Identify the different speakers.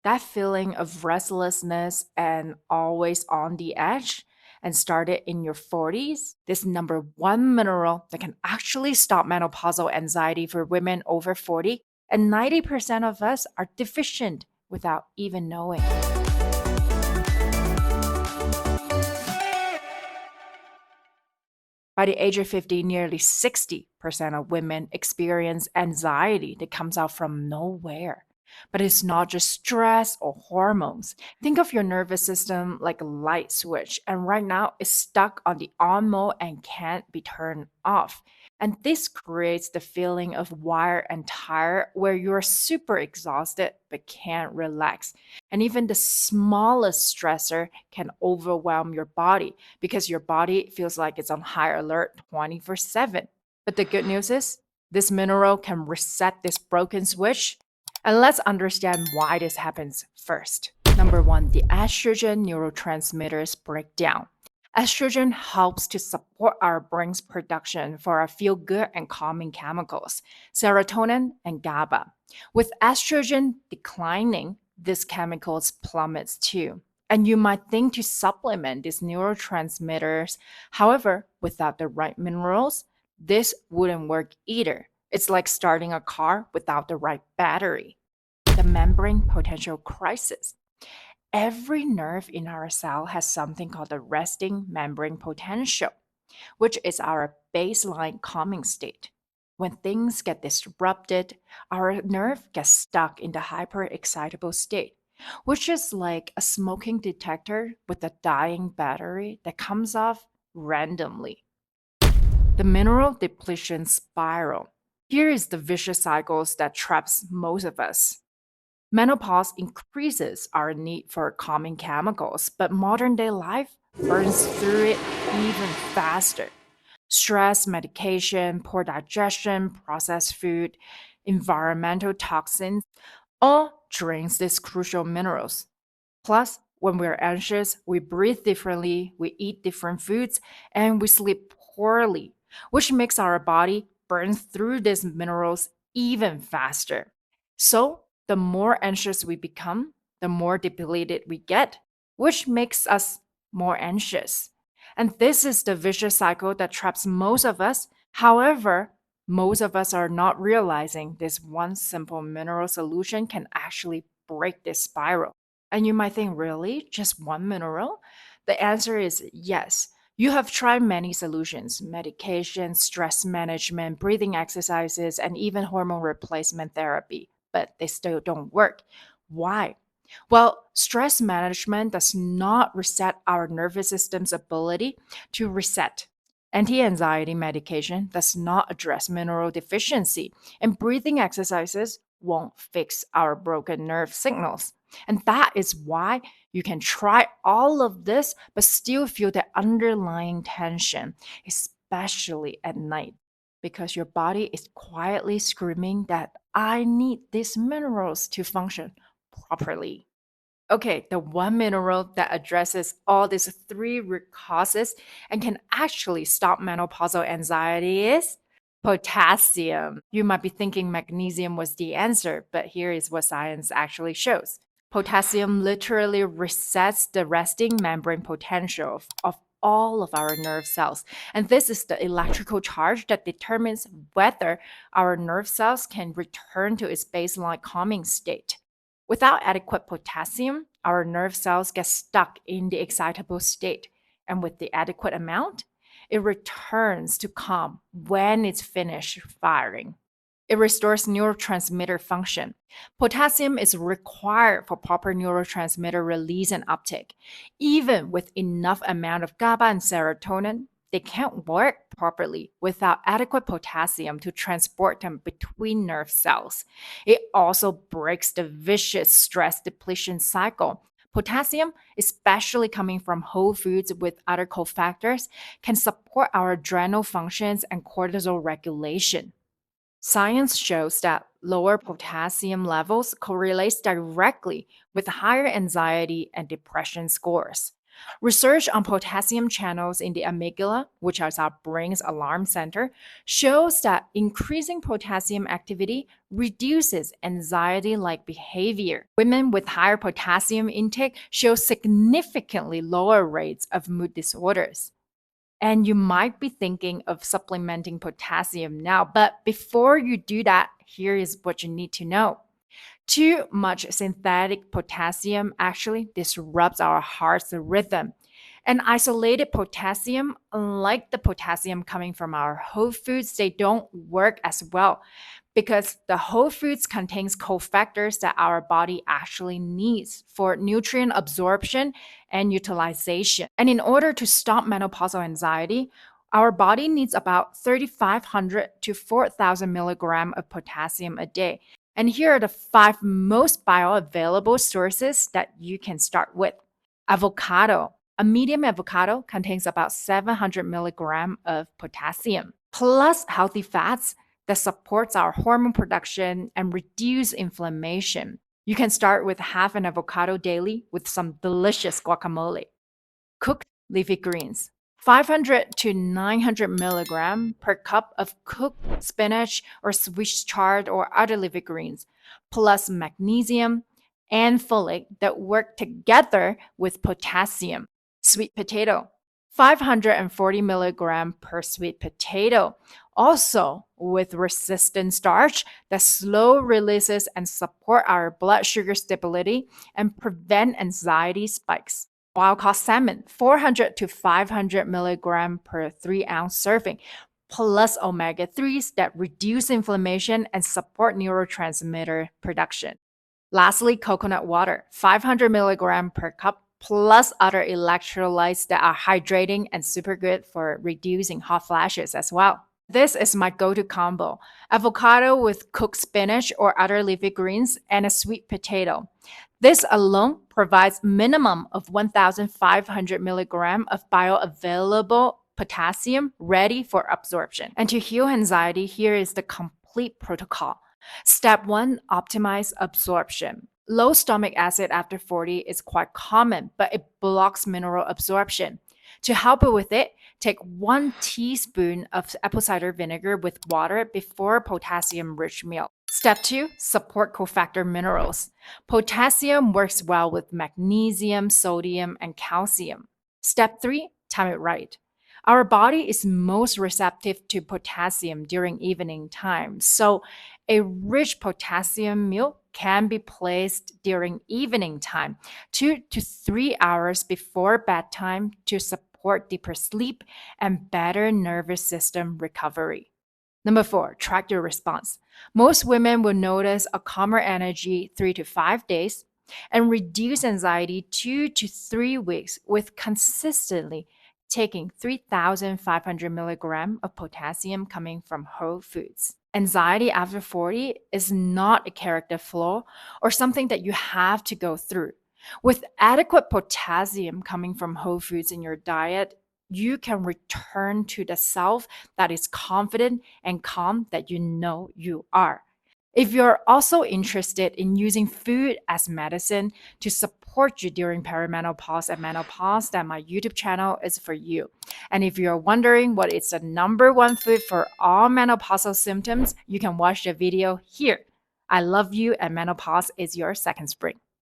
Speaker 1: That feeling of restlessness and always on the edge and started in your 40s, this number one mineral that can actually stop menopausal anxiety for women over 40, and 90% of us are deficient without even knowing. By the age of 50, nearly 60% of women experience anxiety that comes out from nowhere. But it's not just stress or hormones. Think of your nervous system like a light switch, and right now it's stuck on the on mode and can't be turned off. And this creates the feeling of wired and tired where you're super exhausted but can't relax. And even the smallest stressor can overwhelm your body because your body feels like it's on high alert 24/7. But the good news is, this mineral can reset this broken switch. And let's understand why this happens first. Number one, the estrogen neurotransmitters break down. Estrogen helps to support our brain's production for our feel good and calming chemicals, serotonin and GABA. With estrogen declining, these chemicals plummets too. And you might think to supplement these neurotransmitters. However, without the right minerals, this wouldn't work either. It's like starting a car without the right battery. The membrane potential crisis. Every nerve in our cell has something called the resting membrane potential, which is our baseline calming state. When things get disrupted, our nerve gets stuck in the hyperexcitable state, which is like a smoking detector with a dying battery that comes off randomly. The mineral depletion spiral. Here is the vicious cycles that traps most of us. Menopause increases our need for calming chemicals, but modern day life burns through it even faster. Stress, medication, poor digestion, processed food, environmental toxins all drains these crucial minerals. Plus, when we're anxious, we breathe differently, we eat different foods, and we sleep poorly, which makes our body burn through these minerals even faster. So, the more anxious we become, the more depleted we get, which makes us more anxious. And this is the vicious cycle that traps most of us. However, most of us are not realizing this one simple mineral solution can actually break this spiral. And you might think, really? Just one mineral? The answer is yes. You have tried many solutions: medication, stress management, breathing exercises, and even hormone replacement therapy, but they still don't work. Why? Well, stress management does not reset our nervous system's ability to reset. Anti anxiety medication does not address mineral deficiency, and breathing exercises won't fix our broken nerve signals. And that is why you can try all of this, but still feel the underlying tension, especially at night, because your body is quietly screaming that I need these minerals to function properly. Okay, the one mineral that addresses all these three root causes and can actually stop menopausal anxiety is potassium. You might be thinking magnesium was the answer, but here is what science actually shows. Potassium literally resets the resting membrane potential of all of our nerve cells. And this is the electrical charge that determines whether our nerve cells can return to its baseline calming state. Without adequate potassium, our nerve cells get stuck in the excitable state. And with the adequate amount, it returns to calm when it's finished firing. It restores neurotransmitter function. Potassium is required for proper neurotransmitter release and uptake. Even with enough amount of GABA and serotonin, they can't work properly without adequate potassium to transport them between nerve cells. It also breaks the vicious stress depletion cycle. Potassium, especially coming from whole foods with other cofactors, can support our adrenal functions and cortisol regulation. Science shows that lower potassium levels correlates directly with higher anxiety and depression scores. Research on potassium channels in the amygdala, which is our brain's alarm center, shows that increasing potassium activity reduces anxiety like behavior. Women with higher potassium intake show significantly lower rates of mood disorders. And you might be thinking of supplementing potassium now, but before you do that, here is what you need to know. Too much synthetic potassium actually disrupts our heart's rhythm. And isolated potassium, unlike the potassium coming from our whole foods, they don't work as well because the whole foods contains cofactors that our body actually needs for nutrient absorption and utilization. And in order to stop menopausal anxiety, our body needs about 3,500 to 4,000 milligram of potassium a day. And here are the 5 most bioavailable sources that you can start with. Avocado. A medium avocado contains about 700 milligram of potassium, plus healthy fats that supports our hormone production and reduce inflammation. You can start with half an avocado daily with some delicious guacamole. Cooked leafy greens. 500 to 900 milligram per cup of cooked spinach or Swiss chard or other leafy greens, plus magnesium and folate that work together with potassium. Sweet potato. 540 milligram per sweet potato, also with resistant starch that slow releases and support our blood sugar stability and prevent anxiety spikes. Wild-caught salmon, 400 to 500 milligram per 3-ounce serving, plus omega-3s that reduce inflammation and support neurotransmitter production. Lastly, coconut water, 500 milligram per cup, plus other electrolytes that are hydrating and super good for reducing hot flashes as well. This is my go-to combo: avocado with cooked spinach or other leafy greens and a sweet potato. This alone provides minimum of 1,500 milligram of bioavailable potassium ready for absorption. And to heal anxiety, here is the complete protocol. Step 1, optimize absorption. Low stomach acid after 40 is quite common, but it blocks mineral absorption. To help with it, take 1 teaspoon of apple cider vinegar with water before potassium-rich meal. Step 2, support cofactor minerals. Potassium works well with magnesium, sodium, and calcium. Step 3, time it right. Our body is most receptive to potassium during evening time, so a rich potassium meal can be placed during evening time, 2 to 3 hours before bedtime to support deeper sleep and better nervous system recovery. Number 4, track your response. Most women will notice a calmer energy 3 to 5 days and reduce anxiety 2 to 3 weeks with consistently taking 3,500 milligram of potassium coming from whole foods. Anxiety after 40 is not a character flaw or something that you have to go through. With adequate potassium coming from whole foods in your diet, you can return to the self that is confident and calm that you know you are. If you're also interested in using food as medicine to support you during perimenopause and menopause, then my YouTube channel is for you. And if you're wondering what is the number 1 food for all menopausal symptoms, you can watch the video here. I love you, and menopause is your second spring.